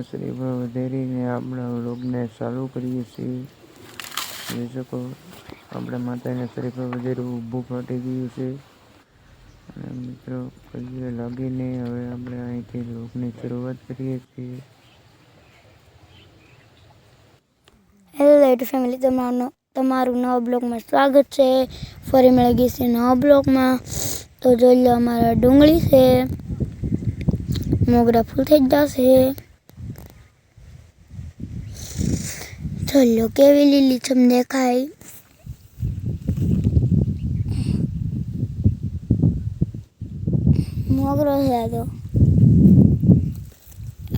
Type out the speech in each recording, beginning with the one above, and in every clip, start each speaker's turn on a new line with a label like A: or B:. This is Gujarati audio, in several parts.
A: શ્રીફળ વધારીને આપણા વ્લોગને ચાલુ કરીએ છીએ। જોઈ શકો આપણે માતાને શ્રીફળ વધાર્યું, ઊભું ફાટી ગયું છે। અને મિત્રો કલવે લાગીને હવે આપણે અહીંથી વ્લોગની શરૂઆત કરીએ છીએ।
B: હેલો યુટ્યુબ ફેમિલી, તમારું નવા બ્લોગમાં સ્વાગત છે। ફરી મળી ગઈ છે નવા બ્લોગમાં। તો જોઈ લો, અમારા ડુંગળી છે, મોગરા ફૂલ થઈ જશે। જોઈ લો કેવી લીલીછમ દેખાય। મોગરો છે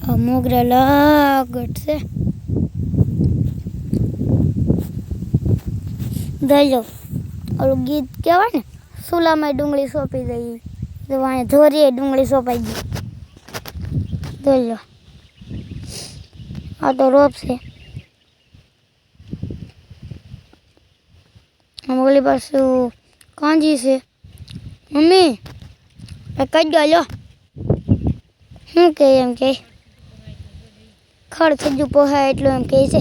B: આ મોગરા લાગટ છે। જોઈ લો ઓલું ગીત કહેવાય ને, સુલામાં ડુંગળી સોંપી દઈ, તો અહીંયા ધોરીએ ડુંગળી સોંપાઈ ગઈ। જોઈ લો આ તો રોપ છે। ઓલી પાછું કાંજી છે। મમ્મી કઈ ગયો લો, શું કે એમ કે ખડ થજુ પોહાય એટલું એમ કહે છે।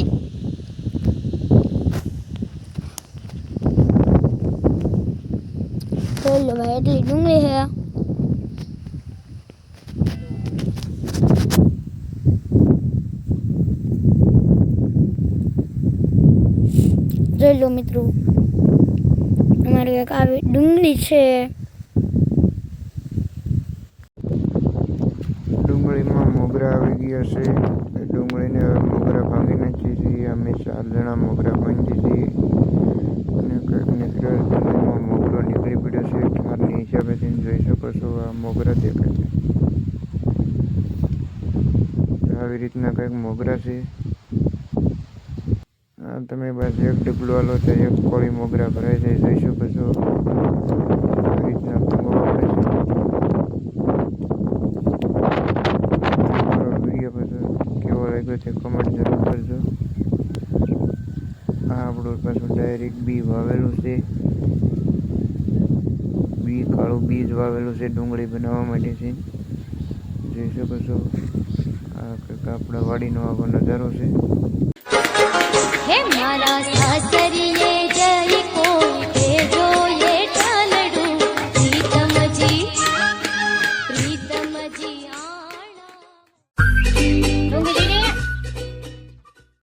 B: જોઈ લો ભાઈ, એટલી ડુંગળી છે। જોઈ લો મિત્રો, અમારી એક આવી ડુંગળી છે।
A: ડુંગળીમાં મોગરા આવી ગયા છે। એ ડુંગળીને હવે મોગરા ભાંગી નાખીએ છીએ। અમે 4 જણા મોગરા ભાંગીએ છીએ અને કંઈક નીકળ્યો, ડુંગળીમાં મોગરો નીકળી પડ્યો છે। ઠારની હિસાબેથી જોઈ શકો છો, આ મોગરા દેખાય છે। આવી રીતના કંઈક મોગરા છે। તમે બસ એક ડીપલું હાલો તો એક કોળી મોગરા ભરાઈ જાય, જોઈ શકો છો। આવી રીતના ભાંગવા પડે છે। મારો વિડીયો પછી કેવો લાગ્યો તે કમેન્ટ જરૂર કરજો। આ આપણું પાછું ડાયરેક્ટ બી વાવેલું છે। બી કાળું બીજ વાવેલું છે ડુંગળી બનાવવા માટે છે, જોઈ શકો છો। આ કંઈક આપણા વાડીનો આવો નજારો છે।
C: હે મારા સાસરીએ જઈ કો